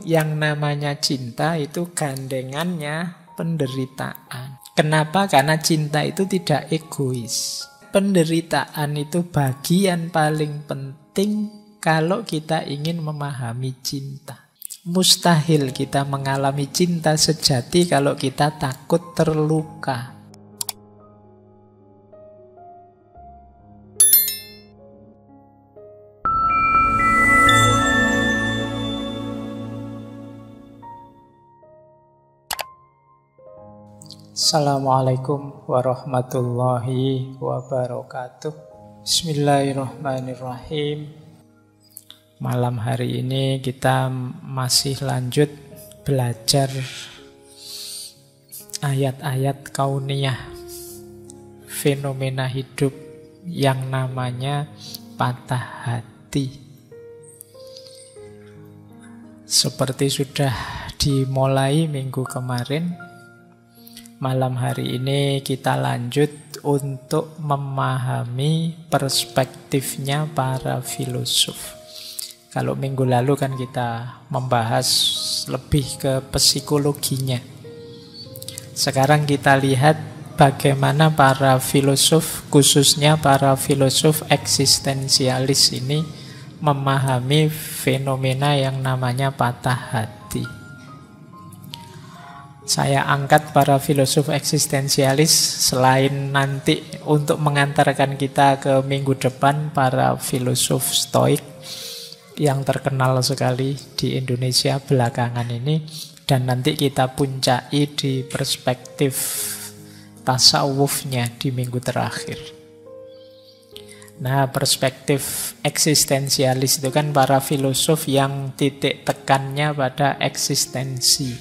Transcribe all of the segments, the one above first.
yang namanya cinta itu gandengannya penderitaan. Kenapa? Karena cinta itu tidak egois. Penderitaan itu bagian paling penting kalau kita ingin memahami cinta. Mustahil kita mengalami cinta sejati kalau kita takut terluka. Assalamualaikum warahmatullahi wabarakatuh. Bismillahirrahmanirrahim. Malam hari ini kita masih lanjut belajar ayat-ayat kauniyah, fenomena hidup yang namanya patah hati. Seperti sudah dimulai minggu kemarin, malam hari ini kita lanjut untuk memahami perspektifnya para filosof. Kalau minggu lalu kan kita membahas lebih ke psikologinya. Sekarang kita lihat bagaimana para filosof, khususnya para filosof eksistensialis ini memahami fenomena yang namanya patah hati. Saya angkat para filosof eksistensialis selain nanti untuk mengantarkan kita ke minggu depan para filosof stoik yang terkenal sekali di Indonesia belakangan ini, dan nanti kita puncai di perspektif tasawufnya di minggu terakhir. Nah, perspektif eksistensialis itu kan para filosof yang titik tekannya pada eksistensi.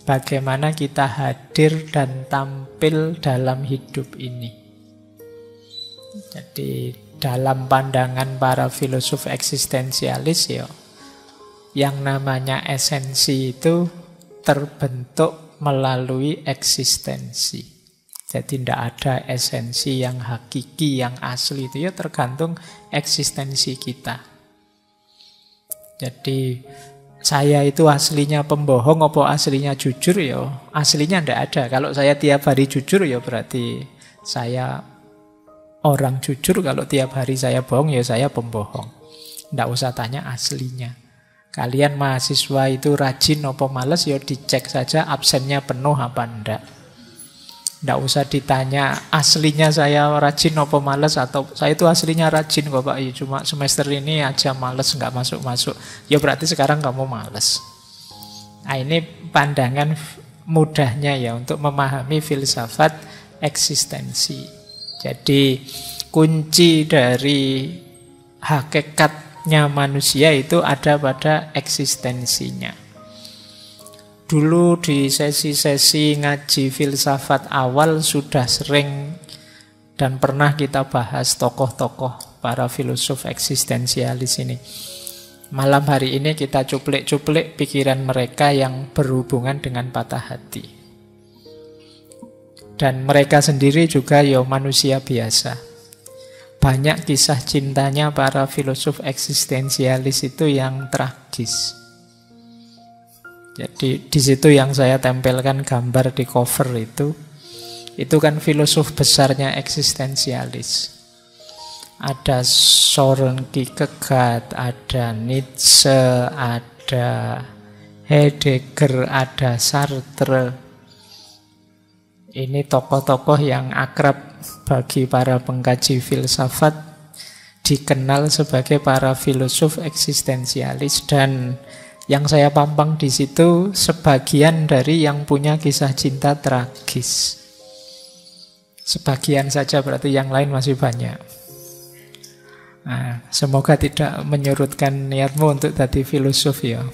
Bagaimana kita hadir dan tampil dalam hidup ini. Jadi dalam pandangan para filosof eksistensialis ya, yang namanya esensi itu terbentuk melalui eksistensi. Jadi tidak ada esensi yang hakiki, yang asli, itu ya tergantung eksistensi kita. Jadi saya itu aslinya pembohong apa aslinya jujur ya? Aslinya tidak ada. Kalau saya tiap hari jujur ya berarti saya orang jujur. Kalau tiap hari saya bohong ya saya pembohong. Tidak usah tanya aslinya. Kalian mahasiswa itu rajin apa males ya dicek saja absennya penuh apa enggak. Tidak usah ditanya aslinya saya rajin apa males, atau saya itu aslinya rajin kok Pak, ya cuma semester ini aja males nggak masuk-masuk. Ya berarti sekarang kamu males. Nah, ini pandangan mudahnya ya untuk memahami filsafat eksistensi. Jadi kunci dari hakikatnya manusia itu ada pada eksistensinya. Dulu di sesi-sesi ngaji filsafat awal sudah sering dan pernah kita bahas tokoh-tokoh para filosof eksistensialis ini. Malam hari ini kita cuplik-cuplik pikiran mereka yang berhubungan dengan patah hati. Dan mereka sendiri juga ya manusia biasa. Banyak kisah cintanya para filosof eksistensialis itu yang tragis. Jadi di situ yang saya tempelkan gambar di cover itu kan filosof besarnya eksistensialis. Ada Søren Kierkegaard, ada Nietzsche, ada Heidegger, ada Sartre. Ini tokoh-tokoh yang akrab bagi para pengkaji filsafat, dikenal sebagai para filosof eksistensialis, dan yang saya pampang di situ sebagian dari yang punya kisah cinta tragis. Sebagian saja, berarti yang lain masih banyak. Nah, semoga tidak menyurutkan niatmu untuk jadi filosof ya.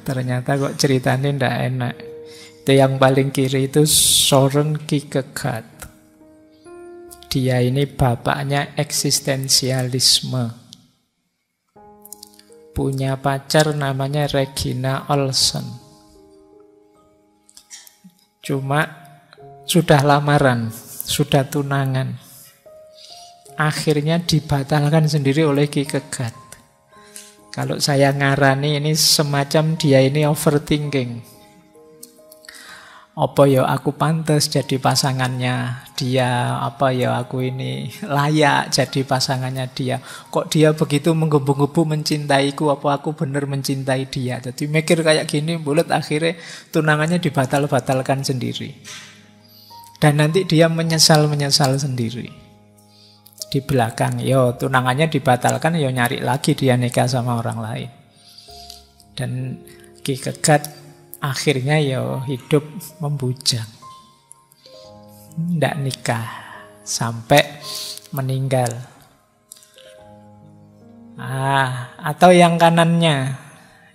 Ternyata kok ceritanya tidak enak. Itu yang paling kiri itu Søren Kierkegaard. Dia ini bapaknya eksistensialisme. Punya pacar namanya Regina Olsen. Cuma sudah lamaran, sudah tunangan. Akhirnya dibatalkan sendiri oleh Kierkegaard. Kalau saya ngarani ini semacam dia ini overthinking. Apa ya aku pantas jadi pasangannya dia, apa ya aku ini layak jadi pasangannya dia. Kok dia begitu menggebu-gebu mencintaiku, apa aku benar mencintai dia. Jadi mikir kayak gini, bulat akhirnya tunangannya dibatal-batalkan sendiri. Dan nanti dia menyesal-menyesal sendiri. Di belakang, yo tunangannya dibatalkan, yo nyari lagi dia nikah sama orang lain. Dan Ki Kegat akhirnya ya hidup membujang, tidak nikah sampai meninggal. Atau yang kanannya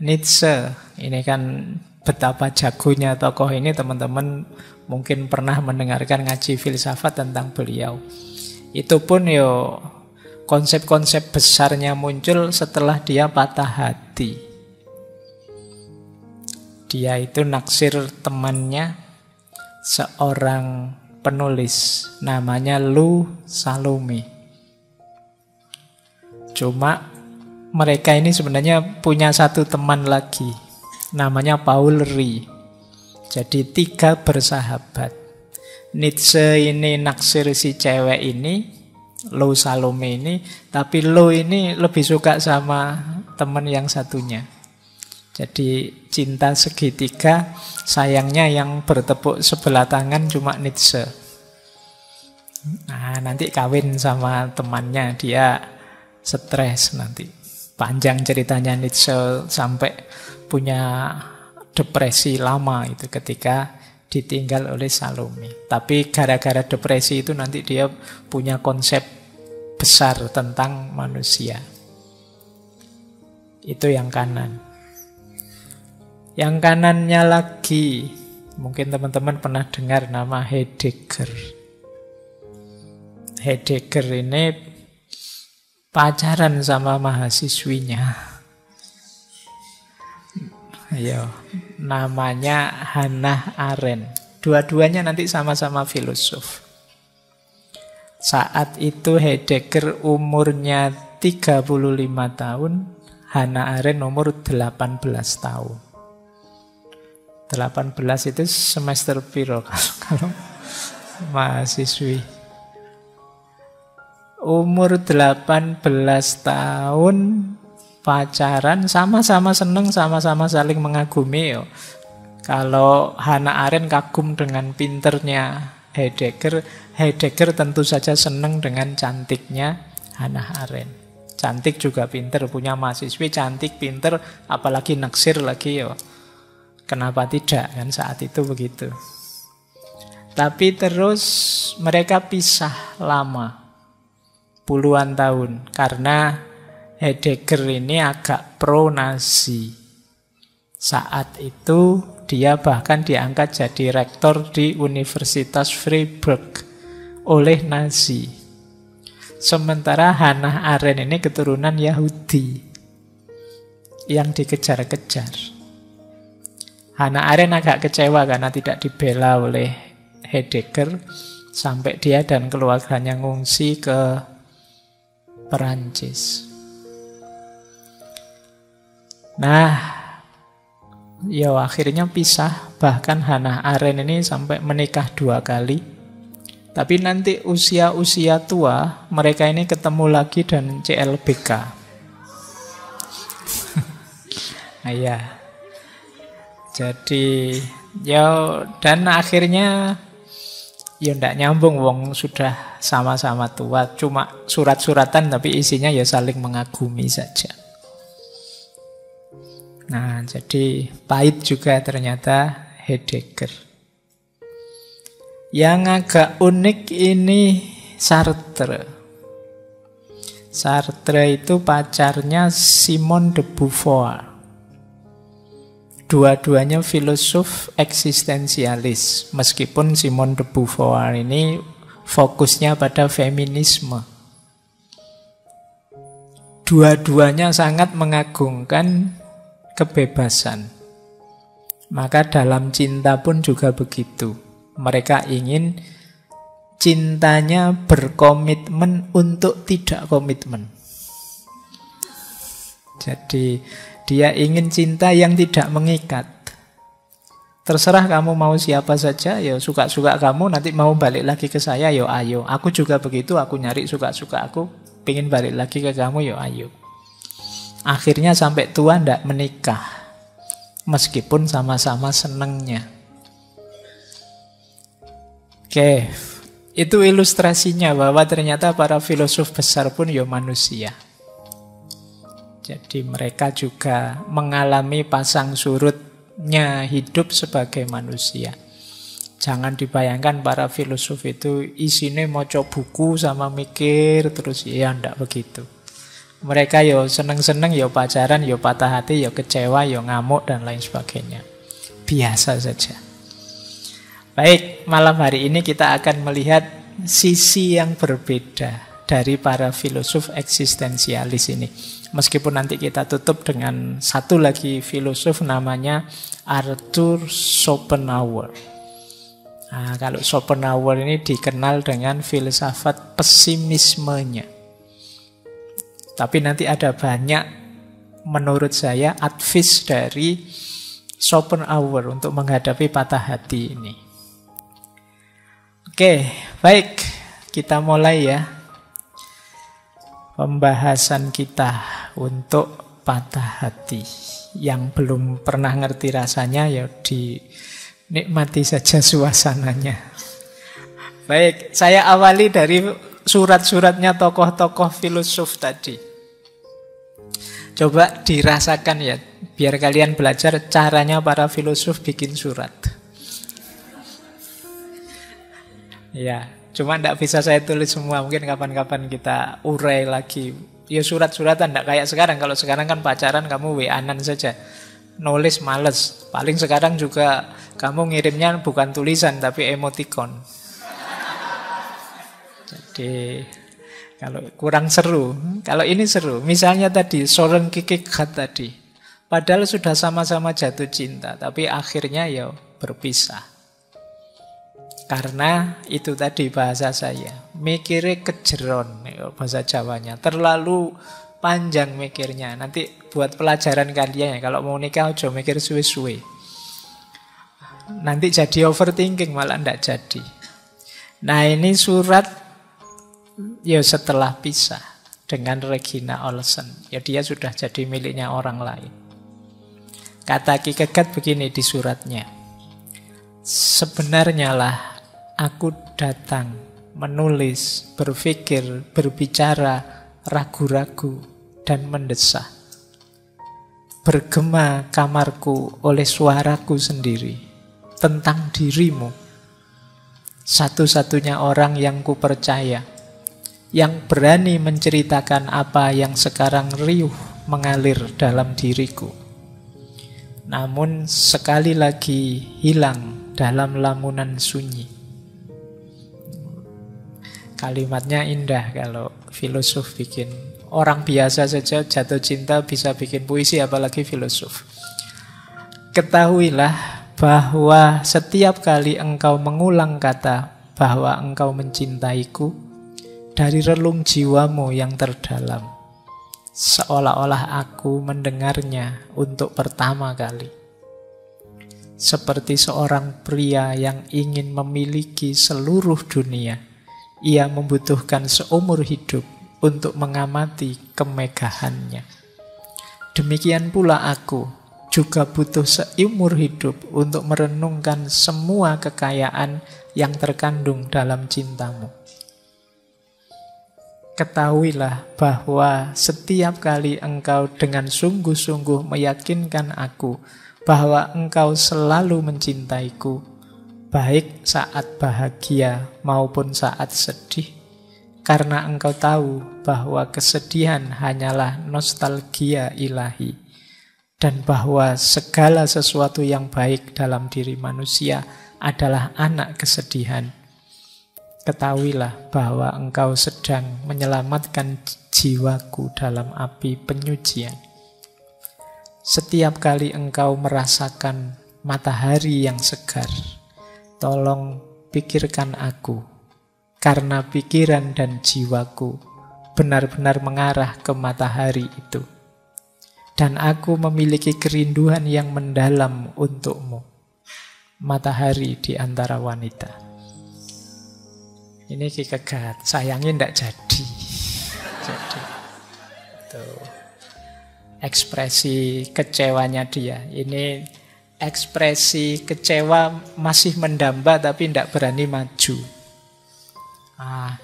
Nietzsche, ini kan betapa jagonya tokoh ini, teman-teman mungkin pernah mendengarkan ngaji filsafat tentang beliau. Itu pun yo konsep-konsep besarnya muncul setelah dia patah hati. Dia itu naksir temannya, seorang penulis, namanya Lou Salome. Cuma mereka ini sebenarnya punya satu teman lagi, namanya Paul Rie. Jadi 3 bersahabat. Nietzsche ini naksir si cewek ini, Lou Salome ini, tapi Lou ini lebih suka sama teman yang satunya. Jadi cinta segitiga, sayangnya yang bertepuk sebelah tangan cuma Nietzsche. Nah, nanti kawin sama temannya, dia stres nanti. Panjang ceritanya Nietzsche sampai punya depresi lama itu ketika ditinggal oleh Salome. Tapi gara-gara depresi itu nanti dia punya konsep besar tentang manusia. Itu yang kanan. Yang kanannya lagi, mungkin teman-teman pernah dengar nama Heidegger. Heidegger ini pacaran sama mahasiswinya. Ayo, namanya Hannah Arendt. Dua-duanya nanti sama-sama filosof. Saat itu Heidegger umurnya 35 tahun, Hannah Arendt umur 18 tahun. 18 itu semester piro kalau mahasiswi. Umur 18 tahun pacaran, sama-sama seneng, sama-sama saling mengagumi yo. Kalau Hannah Arendt kagum dengan pinternya Heidegger, Heidegger tentu saja seneng dengan cantiknya Hannah Arendt. Cantik juga pinter, punya mahasiswi cantik, pinter, apalagi naksir lagi yo. Kenapa tidak, kan saat itu begitu. Tapi terus mereka pisah lama, puluhan tahun, karena Heidegger ini agak pro-Nazi. Saat itu dia bahkan diangkat jadi rektor di Universitas Freiburg oleh Nazi. Sementara Hannah Arendt ini keturunan Yahudi yang dikejar-kejar. Hannah Arendt agak kecewa karena tidak dibela oleh Heidegger, sampai dia dan keluarganya ngungsi ke Perancis. Nah, ya akhirnya pisah. Bahkan Hannah Arendt ini sampai menikah 2 kali. Tapi nanti usia-usia tua mereka ini ketemu lagi dan CLBK. Nah, ya. Jadi ya, dan akhirnya ya ndak nyambung, wong sudah sama-sama tua, cuma surat-suratan tapi isinya ya saling mengagumi saja. Nah, jadi pahit juga ternyata Heidegger. Yang agak unik ini Sartre. Sartre itu pacarnya Simone de Beauvoir. Dua-duanya filosof eksistensialis, meskipun Simone de Beauvoir ini fokusnya pada feminisme. Dua-duanya sangat mengagungkan kebebasan. Maka dalam cinta pun juga begitu. Mereka ingin cintanya berkomitmen untuk tidak komitmen. Jadi dia ingin cinta yang tidak mengikat. Terserah kamu mau siapa saja, ya suka-suka kamu, nanti mau balik lagi ke saya, ya ayo. Aku juga begitu, aku nyari suka-suka aku, pengen balik lagi ke kamu, ya ayo. Akhirnya sampai tua ndak menikah, meskipun sama-sama senengnya. Oke, itu ilustrasinya bahwa ternyata para filosof besar pun ya manusia. Jadi mereka juga mengalami pasang surutnya hidup sebagai manusia. Jangan dibayangkan para filosof itu isinya maca buku sama mikir terus, ya ndak begitu. Mereka yo seneng-seneng, yo pacaran, yo patah hati, yo kecewa, yo ngamuk dan lain sebagainya. Biasa saja. Baik, malam hari ini kita akan melihat sisi yang berbeda dari para filosof eksistensialis ini. Meskipun nanti kita tutup dengan satu lagi filosof namanya Arthur Schopenhauer. Nah, kalau Schopenhauer ini dikenal dengan filsafat pesimismenya. Tapi nanti ada banyak, menurut saya, advice dari Schopenhauer untuk menghadapi patah hati ini. Oke, baik. Kita mulai ya pembahasan kita untuk patah hati. Yang belum pernah ngerti rasanya, ya dinikmati saja suasananya. Baik, saya awali dari surat-suratnya tokoh-tokoh filosof tadi. Coba dirasakan ya, biar kalian belajar caranya para filosof bikin surat. Ya, cuma tidak bisa saya tulis semua. Mungkin kapan-kapan kita urai lagi. Ya surat-suratan, tidak kayak sekarang. Kalau sekarang kan pacaran kamu WA-an saja. Nulis males. Paling sekarang juga kamu ngirimnya bukan tulisan tapi emoticon. Jadi kalau kurang seru. Kalau ini seru. Misalnya tadi Soren Kierkegaard tadi. Padahal sudah sama-sama jatuh cinta, tapi akhirnya ya berpisah. Karena itu tadi bahasa saya, mikirnya kejeron, bahasa Jawanya. Terlalu panjang mikirnya. Nanti buat pelajaran kalian ya, kalau mau nikah aja mikir suwe-suwe. Nanti jadi overthinking, malah ndak jadi. Nah ini surat ya setelah pisah dengan Regina Olsen. Ya dia sudah jadi miliknya orang lain. Kata Kierkegaard begini di suratnya. Sebenarnya lah aku datang, menulis, berpikir, berbicara, ragu-ragu, dan mendesah. Bergema kamarku oleh suaraku sendiri tentang dirimu. Satu-satunya orang yang kupercaya, yang berani menceritakan apa yang sekarang riuh mengalir dalam diriku. Namun sekali lagi hilang dalam lamunan sunyi. Kalimatnya indah kalau filosof bikin. Orang biasa saja jatuh cinta bisa bikin puisi, apalagi filosof. Ketahuilah bahwa setiap kali engkau mengulang kata bahwa engkau mencintaiku, dari relung jiwamu yang terdalam, seolah-olah aku mendengarnya untuk pertama kali. Seperti seorang pria yang ingin memiliki seluruh dunia, ia membutuhkan seumur hidup untuk mengamati kemegahannya. Demikian pula aku juga butuh seumur hidup untuk merenungkan semua kekayaan yang terkandung dalam cintamu. Ketahuilah bahwa setiap kali engkau dengan sungguh-sungguh meyakinkan aku bahwa engkau selalu mencintaiku, baik saat bahagia maupun saat sedih, karena engkau tahu bahwa kesedihan hanyalah nostalgia ilahi, dan bahwa segala sesuatu yang baik dalam diri manusia adalah anak kesedihan. Ketahuilah bahwa engkau sedang menyelamatkan jiwaku dalam api penyucian. Setiap kali engkau merasakan matahari yang segar, tolong pikirkan aku, karena pikiran dan jiwaku benar-benar mengarah ke matahari itu. Dan aku memiliki kerinduan yang mendalam untukmu. Matahari di antara wanita. Ini Ki Kegat, sayangnya tidak jadi. Tuh. Ekspresi kecewanya dia. Ini ekspresi kecewa masih mendamba tapi tidak berani maju.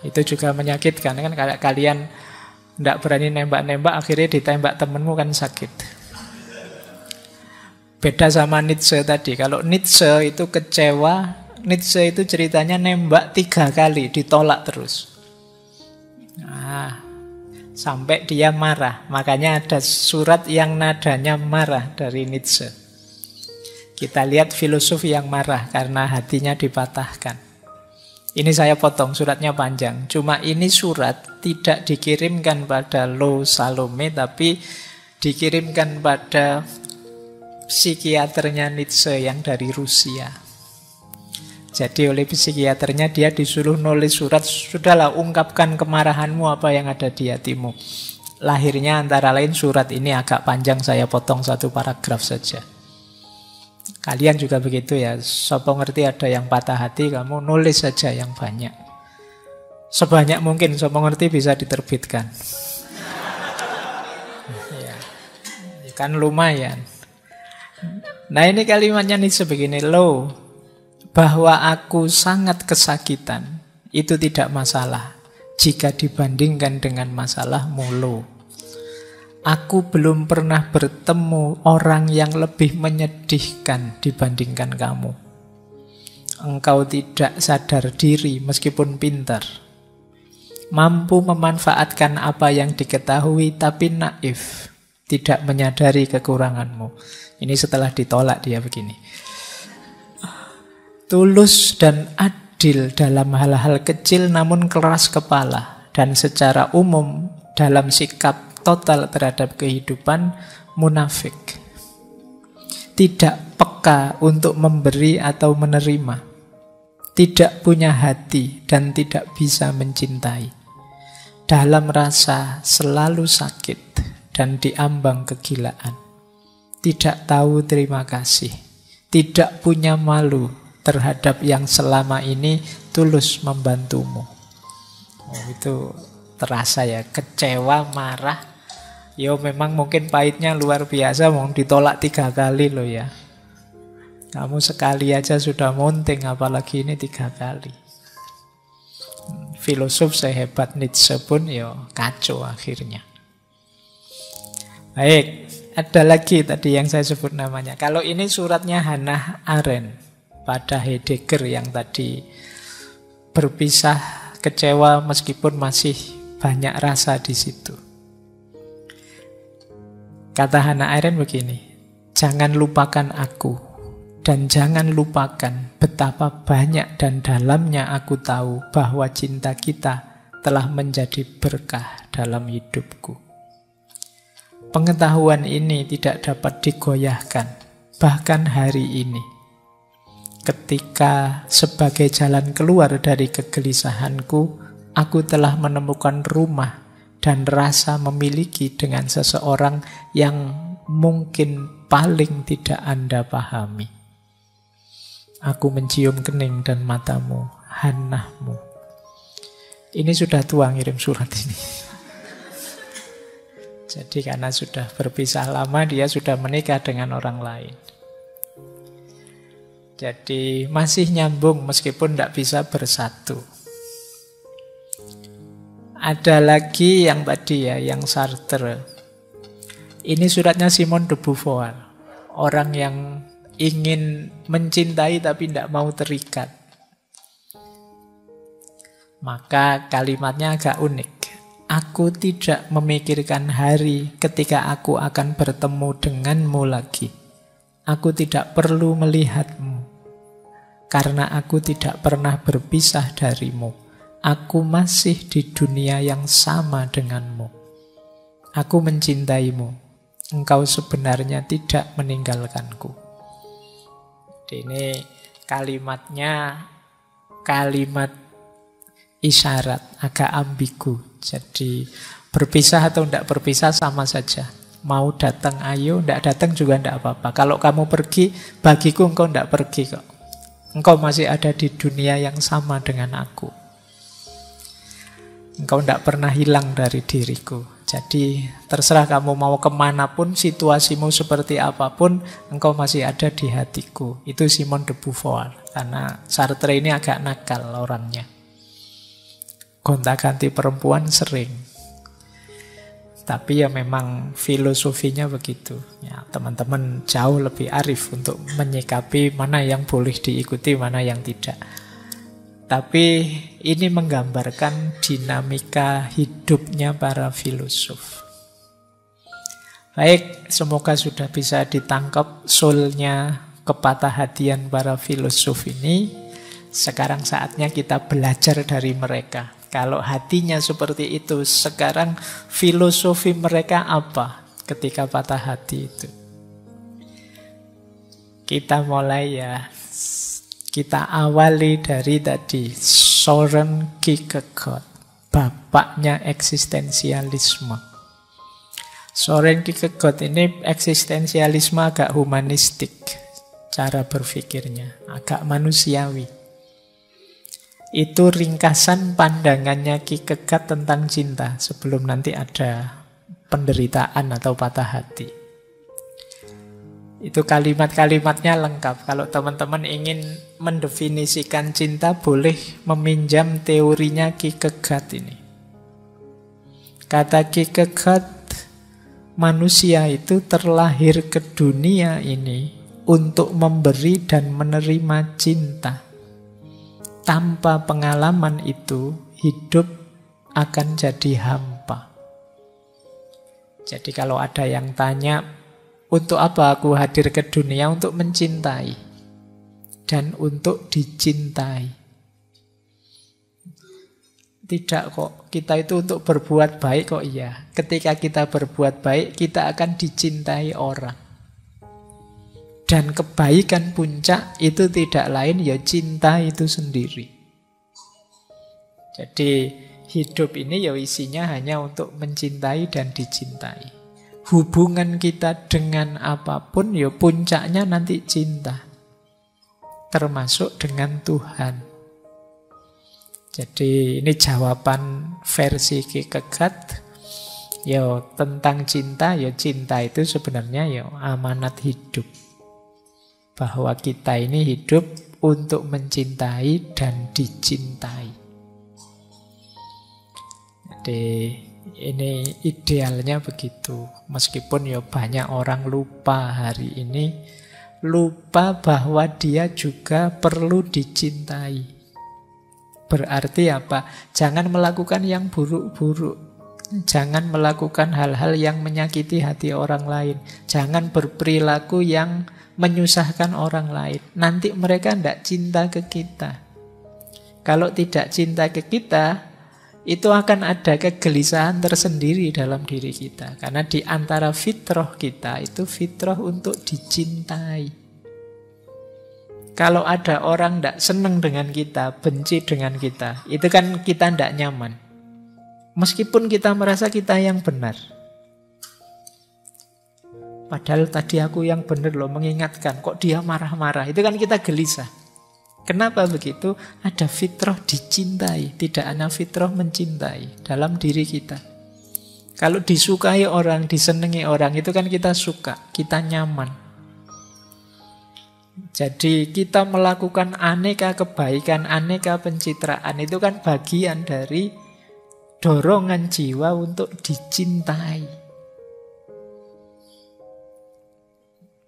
Itu juga menyakitkan kan, kalau kalian tidak berani nembak-nembak akhirnya ditembak temenmu kan sakit. Beda sama Nietzsche tadi. Kalau Nietzsche itu kecewa, Nietzsche itu ceritanya nembak 3 kali ditolak terus. Sampai dia marah. Makanya ada surat yang nadanya marah dari Nietzsche. Kita lihat filosof yang marah karena hatinya dipatahkan. Ini saya potong, suratnya panjang. Cuma ini surat tidak dikirimkan pada Lo Salome, tapi dikirimkan pada psikiaternya Nietzsche yang dari Rusia. Jadi oleh psikiaternya dia disuruh nulis surat, sudahlah ungkapkan kemarahanmu apa yang ada di hatimu. Lahirnya antara lain surat ini agak panjang, saya potong 1 paragraf saja. Kalian juga begitu ya, sopo ngerti ada yang patah hati, kamu nulis saja yang banyak. Sebanyak mungkin, sopo ngerti bisa diterbitkan. Ya, kan lumayan. Nah ini kalimatnya nih sebegini, lo, bahwa aku sangat kesakitan, itu tidak masalah jika dibandingkan dengan masalahmu, lo. Aku belum pernah bertemu orang yang lebih menyedihkan dibandingkan kamu. Engkau tidak sadar diri meskipun pintar. Mampu memanfaatkan apa yang diketahui tapi naif. Tidak menyadari kekuranganmu. Ini setelah ditolak dia begini. Tulus dan adil dalam hal-hal kecil namun keras kepala. Dan secara umum dalam sikap total terhadap kehidupan, munafik. Tidak peka untuk memberi atau menerima. Tidak punya hati dan tidak bisa mencintai. Dalam rasa selalu sakit dan diambang kegilaan. Tidak tahu terima kasih. Tidak punya malu terhadap yang selama ini tulus membantumu. Itu terasa ya, kecewa, marah. Yo memang mungkin pahitnya luar biasa, mau ditolak 3 kali loh ya. Kamu sekali aja sudah monting, apalagi ini 3 kali. Filosof sehebat Nietzsche pun yo kacau akhirnya. Baik, ada lagi tadi yang saya sebut namanya. Kalau ini suratnya Hannah Arendt pada Heidegger yang tadi berpisah, kecewa meskipun masih banyak rasa di situ. Kata Hannah Arendt begini, jangan lupakan aku dan jangan lupakan betapa banyak dan dalamnya aku tahu bahwa cinta kita telah menjadi berkah dalam hidupku. Pengetahuan ini tidak dapat digoyahkan, bahkan hari ini. Ketika sebagai jalan keluar dari kegelisahanku, aku telah menemukan rumah dan rasa memiliki dengan seseorang yang mungkin paling tidak Anda pahami. Aku mencium kening dan matamu, Hannahmu. Ini sudah tua ngirim surat ini. Jadi karena sudah berpisah lama, dia sudah menikah dengan orang lain. Jadi masih nyambung meskipun tidak bisa bersatu. Ada lagi yang tadi ya, yang Sartre. Ini suratnya Simone de Beauvoir. Orang yang ingin mencintai tapi tidak mau terikat. Maka kalimatnya agak unik. Aku tidak memikirkan hari ketika aku akan bertemu denganmu lagi. Aku tidak perlu melihatmu. Karena aku tidak pernah berpisah darimu. Aku masih di dunia yang sama denganmu. Aku mencintaimu. Engkau sebenarnya tidak meninggalkanku. Ini kalimatnya kalimat isyarat, agak ambigu. Jadi berpisah atau tidak berpisah sama saja. Mau datang ayo, tidak datang juga tidak apa-apa. Kalau kamu pergi, bagiku engkau tidak pergi kok. Engkau masih ada di dunia yang sama dengan aku. Engkau tidak pernah hilang dari diriku. Jadi terserah kamu mau kemanapun, situasimu seperti apapun, engkau masih ada di hatiku. Itu Simone de Beauvoir. Karena Sartre ini agak nakal orangnya. Gonta-ganti perempuan sering. Tapi ya memang filosofinya begitu. Ya, teman-teman jauh lebih arif untuk menyikapi mana yang boleh diikuti, mana yang tidak. Tapi ini menggambarkan dinamika hidupnya para filosof. Baik, semoga sudah bisa ditangkap soulnya kepatah hatian para filosof ini. Sekarang saatnya kita belajar dari mereka. Kalau hatinya seperti itu, sekarang filosofi mereka apa ketika patah hati itu? Kita mulai ya. Kita awali dari tadi Søren Kierkegaard, bapaknya eksistensialisme. Søren Kierkegaard ini eksistensialisme agak humanistik cara berpikirnya, agak manusiawi. Itu ringkasan pandangannya Kierkegaard tentang cinta sebelum nanti ada penderitaan atau patah hati. Itu kalimat-kalimatnya lengkap. Kalau teman-teman ingin mendefinisikan cinta, boleh meminjam teorinya Kierkegaard ini. Kata Kierkegaard, manusia itu terlahir ke dunia ini untuk memberi dan menerima cinta. Tanpa pengalaman itu, hidup akan jadi hampa. Jadi kalau ada yang tanya, untuk apa aku hadir ke dunia? Untuk mencintai dan untuk dicintai. Tidak kok, kita itu untuk berbuat baik kok iya. Ketika kita berbuat baik, kita akan dicintai orang. Dan kebaikan puncak itu tidak lain ya cinta itu sendiri. Jadi hidup ini ya isinya hanya untuk mencintai dan dicintai. Hubungan kita dengan apapun ya puncaknya nanti cinta. Termasuk dengan Tuhan. Jadi ini jawaban versi Kierkegaard. Ya tentang cinta, ya cinta itu sebenarnya ya amanat hidup. Bahwa kita ini hidup untuk mencintai dan dicintai. Jadi ini idealnya begitu. Meskipun ya banyak orang lupa hari ini. Lupa bahwa dia juga perlu dicintai. Berarti apa? Jangan melakukan yang buruk-buruk. Jangan melakukan hal-hal yang menyakiti hati orang lain. Jangan berperilaku yang menyusahkan orang lain. Nanti mereka tidak cinta ke kita. Kalau tidak cinta ke kita, itu akan ada kegelisahan tersendiri dalam diri kita. Karena di antara fitrah kita, itu fitrah untuk dicintai. Kalau ada orang tidak senang dengan kita, benci dengan kita, itu kan kita tidak nyaman. Meskipun kita merasa kita yang benar. Padahal tadi aku yang benar loh, mengingatkan. Kok dia marah-marah? Itu kan kita gelisah. Kenapa begitu? Ada fitrah dicintai, tidak ada fitrah mencintai dalam diri kita. Kalau disukai orang, disenangi orang, itu kan kita suka, kita nyaman. Jadi kita melakukan aneka kebaikan, aneka pencitraan, itu kan bagian dari dorongan jiwa untuk dicintai.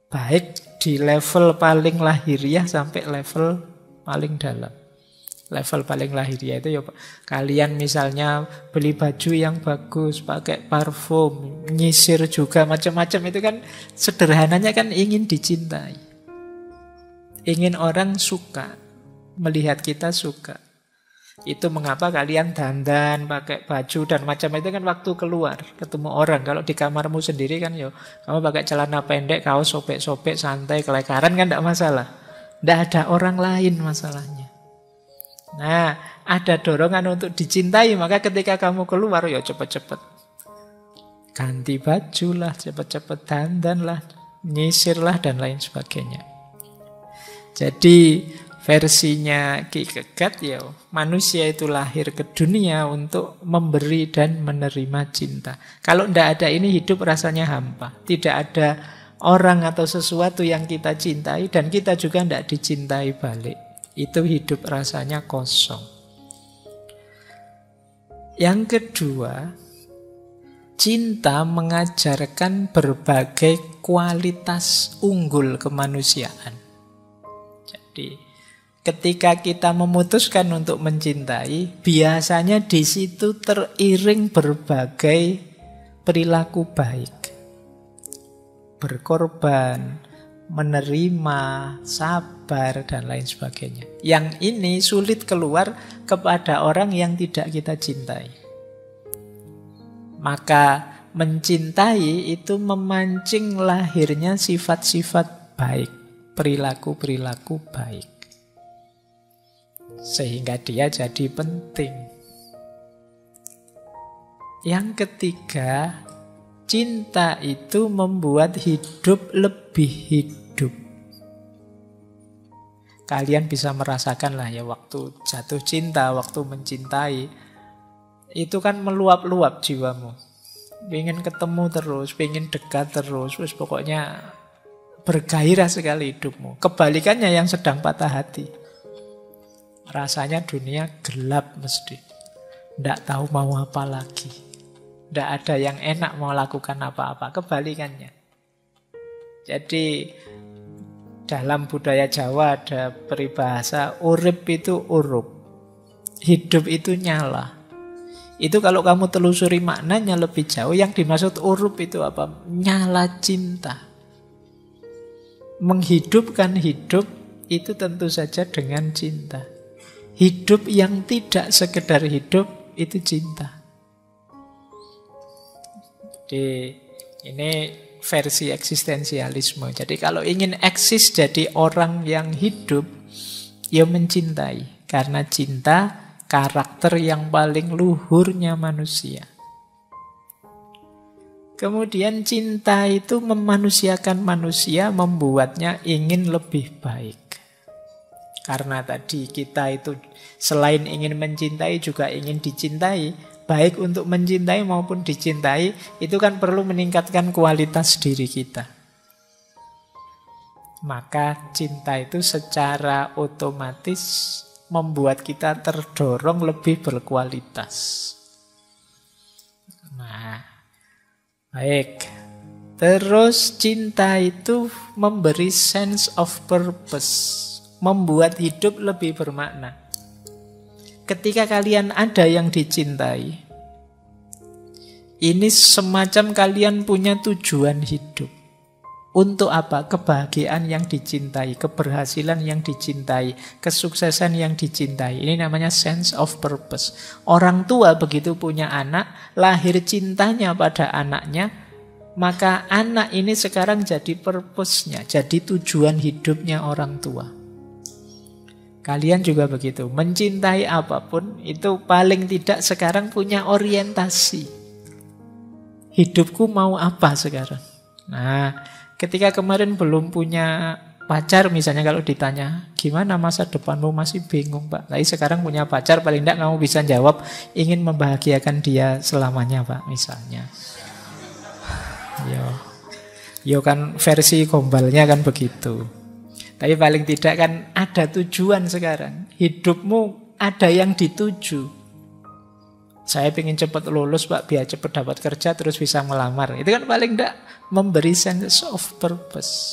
Baik di level paling lahiriah sampai level paling dalam. Level paling lahiriah itu ya kalian misalnya beli baju yang bagus, pakai parfum, nyisir juga macam-macam, itu kan sederhananya kan ingin dicintai. Ingin orang suka, melihat kita suka. Itu mengapa kalian dandan, pakai baju dan macam itu kan waktu keluar, ketemu orang. Kalau di kamarmu sendiri kan yo, kamu pakai celana pendek, kaos sobek-sobek, santai, kelekaran kan tidak masalah. Tidak ada orang lain masalahnya. Nah, ada dorongan untuk dicintai, maka ketika kamu keluar, ya cepat-cepat ganti baju lah, cepet-cepet dandan lah, nyisir lah, dan lain sebagainya. Jadi versinya Ki Kegat ya, manusia itu lahir ke dunia untuk memberi dan menerima cinta. Kalau tidak ada ini, hidup rasanya hampa. Tidak ada orang atau sesuatu yang kita cintai, dan kita juga tidak dicintai balik. Itu hidup rasanya kosong. Yang kedua, cinta mengajarkan berbagai kualitas unggul kemanusiaan. Jadi, ketika kita memutuskan untuk mencintai, biasanya di situ teriring berbagai perilaku baik. Berkorban, menerima, sabar, dan lain sebagainya. Yang ini sulit keluar kepada orang yang tidak kita cintai. Maka mencintai itu memancing lahirnya sifat-sifat baik, perilaku-perilaku baik. Sehingga dia jadi penting. Yang ketiga, cinta itu membuat hidup lebih hidup. Kalian bisa merasakan lah ya, waktu jatuh cinta, waktu mencintai, itu kan meluap-luap jiwamu. Pengen ketemu terus, pengen dekat terus, pokoknya bergairah sekali hidupmu. Kebalikannya yang sedang patah hati, rasanya dunia gelap mesti. Tidak tahu mau apa lagi. Tidak ada yang enak mau lakukan apa-apa. Kebalikannya. Jadi dalam budaya Jawa ada peribahasa, urip itu urup, hidup itu nyala. Itu kalau kamu telusuri maknanya lebih jauh, yang dimaksud urup itu apa? Nyala cinta. Menghidupkan hidup itu tentu saja dengan cinta. Hidup yang tidak sekedar hidup itu cinta. Jadi ini versi eksistensialisme. Jadi kalau ingin eksis jadi orang yang hidup, ya mencintai. Karena cinta karakter yang paling luhurnya manusia. Kemudian cinta itu memanusiakan manusia, membuatnya ingin lebih baik. Karena tadi kita itu selain ingin mencintai juga ingin dicintai. Baik untuk mencintai maupun dicintai, itu kan perlu meningkatkan kualitas diri kita. Maka cinta itu secara otomatis membuat kita terdorong lebih berkualitas. Nah, baik. Terus cinta itu memberi sense of purpose, membuat hidup lebih bermakna. Ketika kalian ada yang dicintai, ini semacam kalian punya tujuan hidup. Untuk apa? Kebahagiaan yang dicintai, keberhasilan yang dicintai, kesuksesan yang dicintai. Ini namanya sense of purpose. Orang tua begitu punya anak, lahir cintanya pada anaknya, maka anak ini sekarang jadi purpose-nya, jadi tujuan hidupnya orang tua. Kalian juga begitu, mencintai apapun itu paling tidak sekarang punya orientasi. Hidupku mau apa sekarang? Nah, ketika kemarin belum punya pacar misalnya, kalau ditanya, gimana masa depanmu, masih bingung Pak. Tapi sekarang punya pacar, paling tidak kamu bisa jawab, ingin membahagiakan dia selamanya Pak, misalnya. Yo kan versi gombalnya kan begitu. Tapi paling tidak kan ada tujuan sekarang. Hidupmu ada yang dituju. Saya ingin cepat lulus Pak, biar cepat dapat kerja terus bisa melamar. Itu kan paling tidak memberi sense of purpose.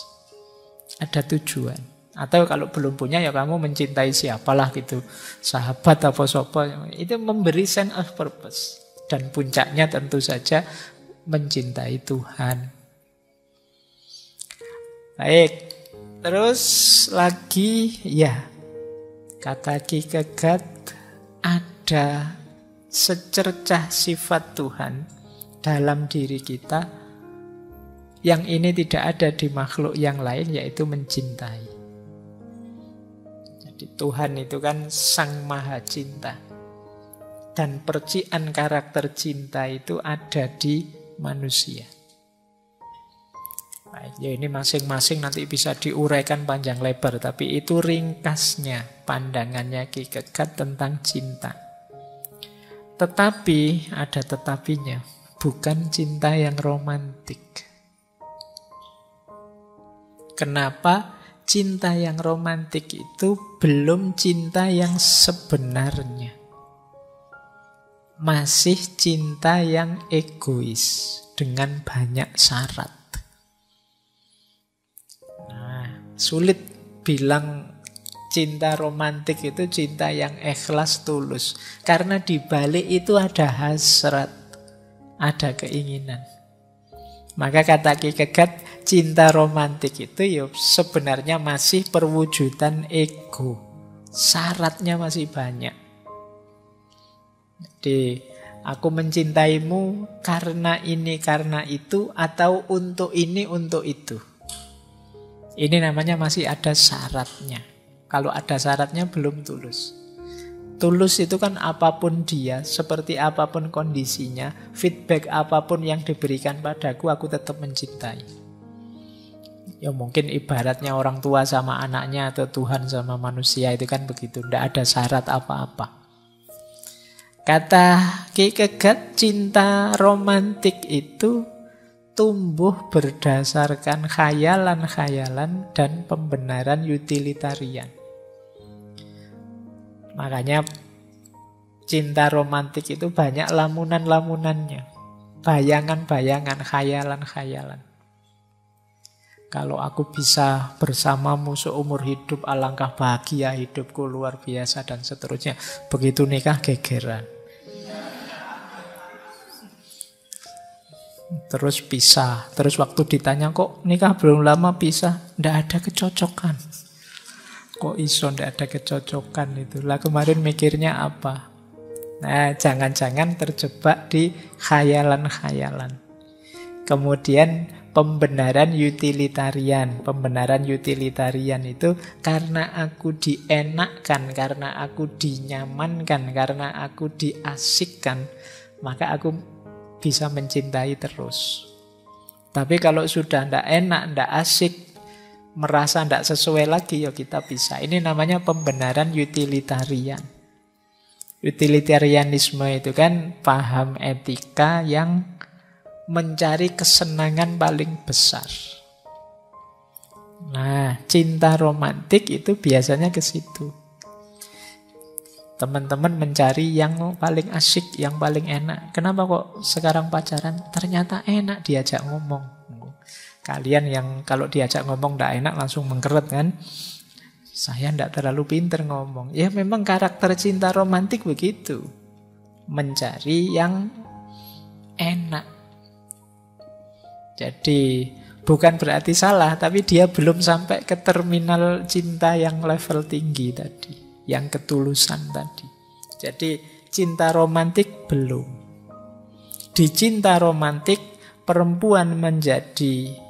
Ada tujuan. Atau kalau belum punya ya kamu mencintai siapalah gitu. Sahabat apa sopo. Itu memberi sense of purpose. Dan puncaknya tentu saja mencintai Tuhan. Baik. Terus lagi, ya, kata Ki Kegat, ada secercah sifat Tuhan dalam diri kita yang ini tidak ada di makhluk yang lain, yaitu mencintai. Jadi Tuhan itu kan Sang Maha Cinta. Dan percikan karakter cinta itu ada di manusia. Baik, ya ini masing-masing nanti bisa diuraikan panjang lebar, tapi itu ringkasnya pandangannya Ki Kegat tentang cinta. Tetapi, ada tetapinya, bukan cinta yang romantik. Kenapa? Cinta yang romantik itu belum cinta yang sebenarnya. Masih cinta yang egois dengan banyak syarat. Nah, sulit bilang cinta romantik itu cinta yang ikhlas tulus. Karena di balik itu ada hasrat, ada keinginan. Maka kata Ki Kegat, cinta romantik itu ya sebenarnya masih perwujudan ego. Syaratnya masih banyak. Jadi, aku mencintaimu karena ini, karena itu, atau untuk ini, untuk itu. Ini namanya masih ada syaratnya. Kalau ada syaratnya belum tulus. Tulus itu kan apapun dia, seperti apapun kondisinya, feedback apapun yang diberikan padaku, aku tetap mencintai. Ya mungkin ibaratnya orang tua sama anaknya atau Tuhan sama manusia itu kan begitu, tidak ada syarat apa-apa. Kata Ki Kegat, cinta romantik itu tumbuh berdasarkan khayalan-khayalan dan pembenaran utilitarian. Makanya cinta romantik itu banyak lamunan-lamunannya. Bayangan-bayangan, khayalan-khayalan. Kalau aku bisa bersamamu seumur hidup, alangkah bahagia hidupku, luar biasa, dan seterusnya. Begitu nikah gegeran. Terus pisah. Terus waktu ditanya, kok nikah belum lama pisah? Tidak ada kecocokan. Kok iso ndak ada kecocokan itu? Lah kemarin mikirnya apa? Nah, jangan-jangan terjebak di khayalan-khayalan. Kemudian pembenaran utilitarian. Pembenaran utilitarian itu karena aku dienakkan, karena aku dinyamankan, karena aku diasikkan, maka aku bisa mencintai terus. Tapi kalau sudah ndak enak, ndak asik, merasa tidak sesuai lagi, ya kita bisa. Ini namanya pembenaran utilitarian. Utilitarianisme itu kan paham etika yang mencari kesenangan paling besar. Nah, cinta romantik itu biasanya ke situ. Teman-teman mencari yang paling asyik, yang paling enak. Kenapa kok sekarang pacaran? Ternyata enak diajak ngomong. Kalian yang kalau diajak ngomong tidak enak langsung mengkeret kan? Saya tidak terlalu pinter ngomong. Ya memang karakter cinta romantik begitu. Mencari yang enak. Jadi bukan berarti salah, tapi dia belum sampai ke terminal cinta yang level tinggi tadi. Yang ketulusan tadi. Jadi cinta romantik belum. Di cinta romantik perempuan menjadi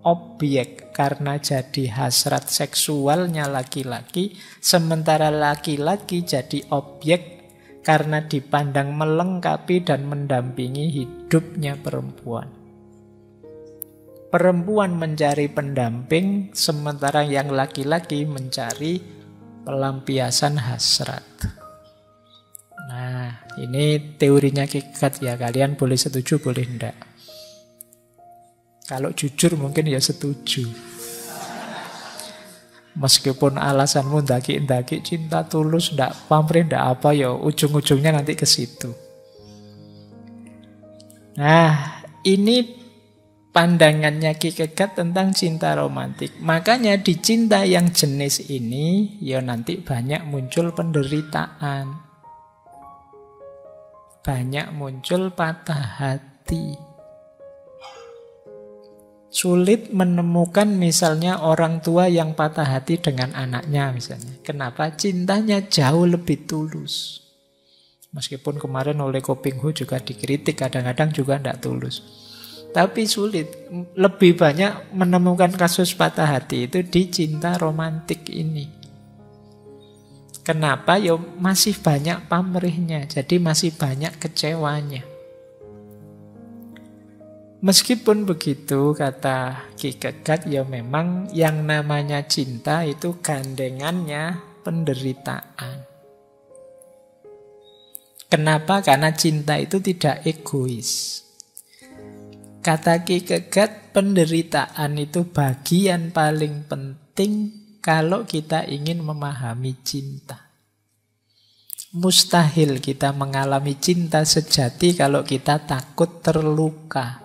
objek karena jadi hasrat seksualnya laki-laki, sementara laki-laki jadi objek karena dipandang melengkapi dan mendampingi hidupnya perempuan. Perempuan mencari pendamping, sementara yang laki-laki mencari pelampiasan hasrat. Nah, ini teorinya Ki Kegat ya, kalian boleh setuju, boleh enggak. Kalau jujur mungkin ya setuju. Meskipun alasanmu ndaki-ndaki cinta tulus, ndak pamrih, ndak apa, ya ujung-ujungnya nanti ke situ. Nah, ini pandangannya Ki Kegat tentang cinta romantik. Makanya di cinta yang jenis ini, ya nanti banyak muncul penderitaan. Banyak muncul patah hati. Sulit menemukan misalnya orang tua yang patah hati dengan anaknya misalnya. Kenapa? Cintanya jauh lebih tulus. Meskipun kemarin oleh Kopinghu juga dikritik, kadang-kadang juga tidak tulus. Tapi sulit. Lebih banyak menemukan kasus patah hati itu di cinta romantik ini. Kenapa? Ya masih banyak pamrihnya. Jadi masih banyak kecewanya. Meskipun begitu, kata Ki Kegat, ya memang yang namanya cinta itu gandengannya penderitaan. Kenapa? Karena cinta itu tidak egois. Kata Ki Kegat, penderitaan itu bagian paling penting kalau kita ingin memahami cinta. Mustahil kita mengalami cinta sejati kalau kita takut terluka.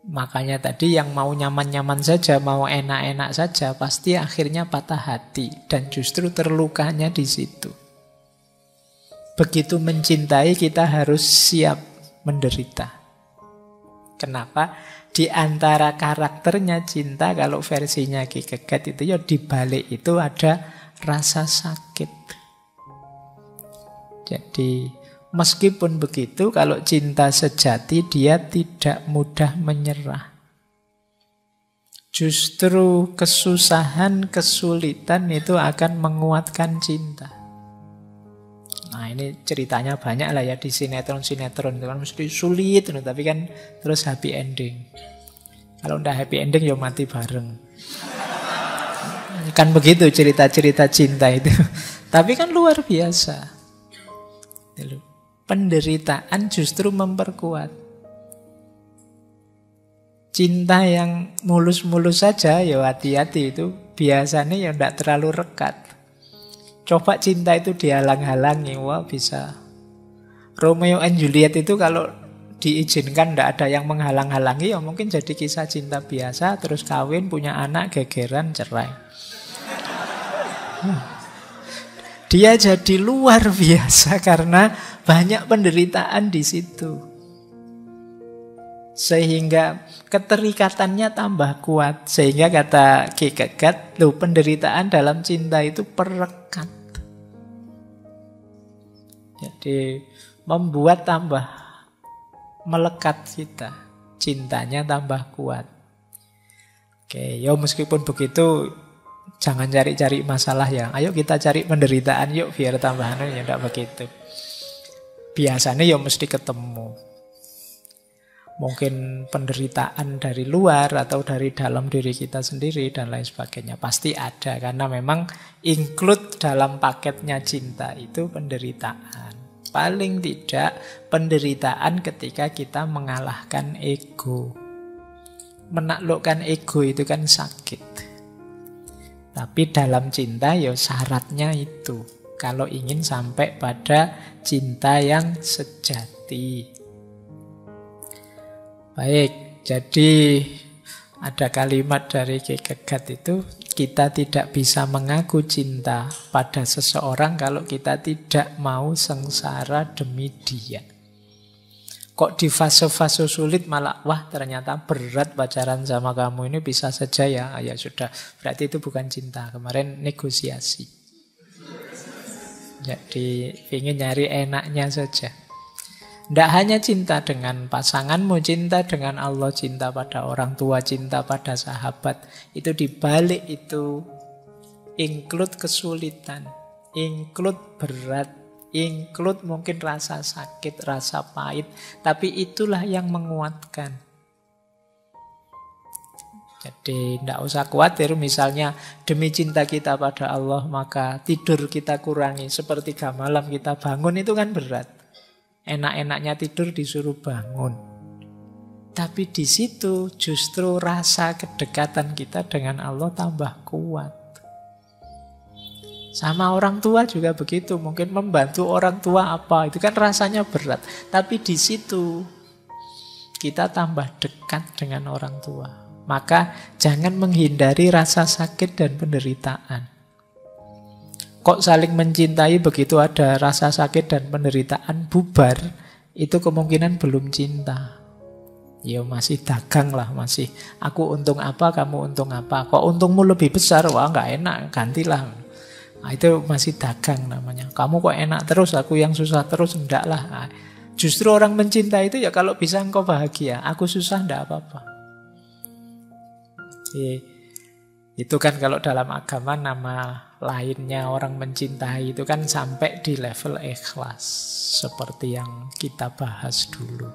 Makanya tadi yang mau nyaman-nyaman saja, mau enak-enak saja, pasti akhirnya patah hati. Dan justru terlukanya di situ. Begitu mencintai, kita harus siap menderita. Kenapa? Di antara karakternya cinta, kalau versinya Ki Kegat itu, ya di balik itu ada rasa sakit. Jadi meskipun begitu, kalau cinta sejati dia tidak mudah menyerah. Justru kesusahan, kesulitan itu akan menguatkan cinta. Nah ini ceritanya banyak lah ya di sinetron-sinetron. Itu kan mesti sulit, tapi kan terus happy ending. Kalau udah happy ending ya mati bareng. Kan begitu cerita-cerita cinta itu. Tapi kan luar biasa. Penderitaan justru memperkuat. Cinta yang mulus-mulus saja, ya hati-hati itu biasanya ya tidak terlalu rekat. Coba cinta itu dihalang-halangi, wah bisa. Romeo and Juliet itu kalau diizinkan tidak ada yang menghalang-halangi, ya mungkin jadi kisah cinta biasa, terus kawin, punya anak, gegeran, cerai. Dia jadi luar biasa karena banyak penderitaan di situ. Sehingga keterikatannya tambah kuat. Sehingga kata Ki Kegat, penderitaan dalam cinta itu perekat. Jadi membuat tambah melekat kita. Cintanya tambah kuat. Oke, ya meskipun begitu, jangan cari-cari masalah ya. Ayo kita cari penderitaan yuk biar tambahan, ya tidak begitu. Biasanya ya mesti ketemu. Mungkin penderitaan dari luar atau dari dalam diri kita sendiri dan lain sebagainya. Pasti ada karena memang include dalam paketnya cinta itu penderitaan. Paling tidak penderitaan ketika kita mengalahkan ego. Menaklukkan ego itu kan sakit. Tapi dalam cinta ya syaratnya itu. Kalau ingin sampai pada cinta yang sejati. Baik, jadi ada kalimat dari Ki Kegat itu, kita tidak bisa mengaku cinta pada seseorang kalau kita tidak mau sengsara demi dia. Kok di fase-fase sulit malah, wah ternyata berat pacaran sama kamu ini, bisa saja ya, ya sudah, berarti itu bukan cinta, kemarin negosiasi. Jadi ingin nyari enaknya saja. Tidak hanya cinta dengan pasanganmu, cinta dengan Allah, cinta pada orang tua, cinta pada sahabat. Itu dibalik itu include kesulitan, include berat, include mungkin rasa sakit, rasa pahit. Tapi itulah yang menguatkan. Jadi tidak usah khawatir, misalnya demi cinta kita pada Allah maka tidur kita kurangi, sepertiga malam kita bangun, itu kan berat. Enak-enaknya tidur disuruh bangun. Tapi di situ justru rasa kedekatan kita dengan Allah tambah kuat. Sama orang tua juga begitu. Mungkin membantu orang tua apa, itu kan rasanya berat. Tapi di situ kita tambah dekat dengan orang tua. Maka jangan menghindari rasa sakit dan penderitaan. Kok saling mencintai begitu ada rasa sakit dan penderitaan bubar, itu kemungkinan belum cinta. Ya masih dagang lah, masih aku untung apa, kamu untung apa. Kok untungmu lebih besar, wah nggak enak, gantilah. Nah, itu masih dagang namanya. Kamu kok enak terus, aku yang susah terus, enggak lah. Nah, justru orang mencintai itu ya kalau bisa engkau bahagia, aku susah enggak apa-apa. Itu kan kalau dalam agama nama lainnya orang mencintai itu kan sampai di level ikhlas. Seperti yang kita bahas dulu.